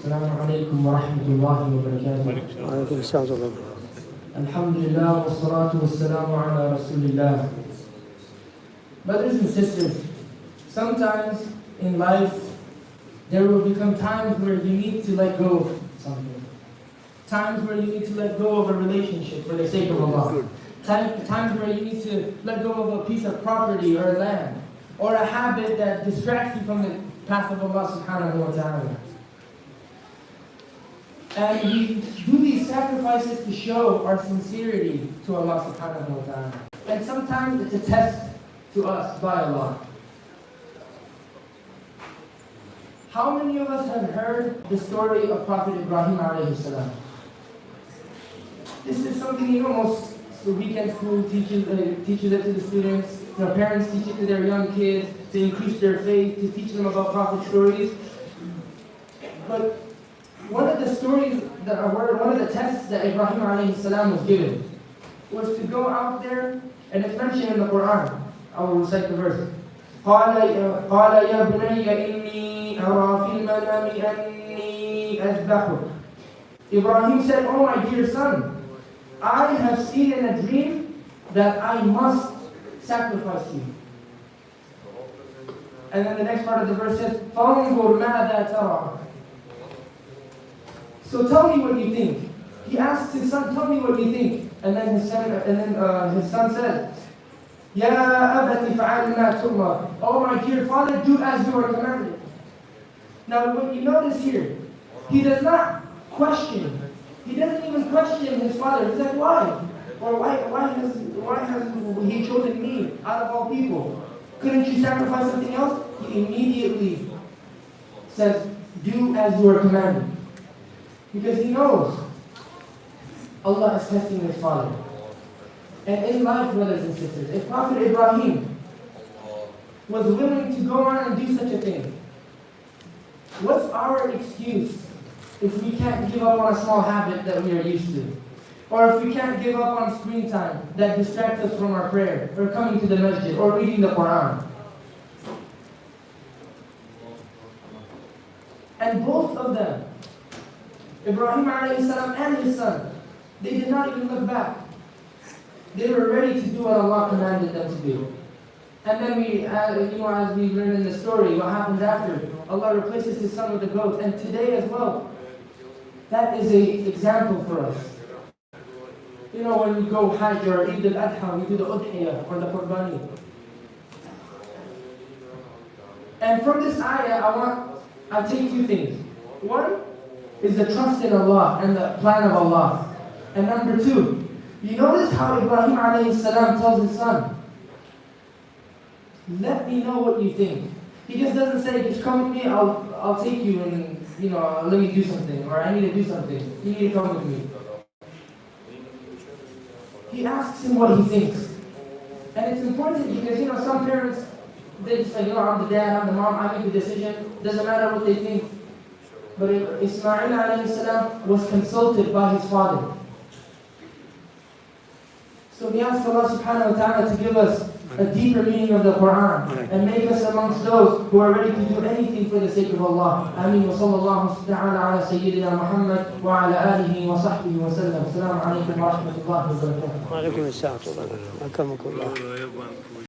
Assalamu alaikum wa rahmatullahi wa barakatuh. وعليكم السلام ورحمة الله. Alhamdulillah wa salatu wa salamu ala rasulillah. Brothers and sisters, sometimes in life there will become times where you need to let go of something. Times where you need to let go of a relationship for the sake of Allah. Times where you need to let go of a piece of property or land, or a habit that distracts you from the path of Allah subhanahu wa ta'ala. And we do these sacrifices to show our sincerity to Allah subhanahu wa ta'ala. And sometimes it's a test to us by Allah. How many of us have heard the story of Prophet Ibrahim alayhi salam? This is something, most weekend school teaches it to the students. Parents teach it to their young kids to increase their faith, to teach them about Prophet stories. But one of the stories one of the tests that Ibrahim alayhi salam was given was to go out there, and it's mentioned in the Quran. I will recite the verse. قال يا بني إني أرى في المنام أني أذبحك. Ibrahim said, "Oh my dear son, I have seen in a dream that I must sacrifice you." And then the next part of the verse says, فَانْظُرْ مَاذَا تَرَى. So tell me what you think. He asks his son, "Tell me what you think." And then his son says, "Ya abati fa'al ma tu'mar." "Oh my dear father, do as you are commanded." Now what you notice here, he does not question. He doesn't even question his father. He's like, "Why? Or why has he chosen me out of all people? Couldn't you sacrifice something else?" He immediately says, "Do as you are commanded." Because he knows Allah is testing his father. And in life, brothers and sisters, if Prophet Ibrahim was willing to go on and do such a thing, what's our excuse if we can't give up on a small habit that we are used to? Or if we can't give up on screen time that distracts us from our prayer, or coming to the masjid, or reading the Quran? And both of them, Ibrahim alayhi salam and his son, they did not even look back. They were ready to do what Allah commanded them to do. And then as we learn in the story, what happens after? Allah replaces his son with a goat. And today as well, that is an example for us. When we go Hajj or Eid al-Adha, we do the Udhiyah or the Qurbani. And from this ayah, I'll take two things. One is the trust in Allah and the plan of Allah. And number two, you notice how Ibrahim alayhi salam tells his son, "Let me know what you think." He just doesn't say, "Just come with me, I'll take you and let me do something," or "I need to do something. You need to come with me." He asks him what he thinks. And it's important because some parents, they just say, "I'm the dad, I'm the mom, I make the decision." Doesn't matter what they think. But Ismail alayhi salam was consulted by his father. So we ask Allah subhanahu wa ta'ala to give us a deeper meaning of the Quran and make us amongst those who are ready to do anything for the sake of Allah. Ameen wa sallallahu ta'ala ala Sayyidina Muhammad wa ala alihi wa sahbihi wa sallam. Assalamu alaikum wa rahmatullahi wa barakatuh. وعليكم السلام ورحمة الله. أكرمكم الله.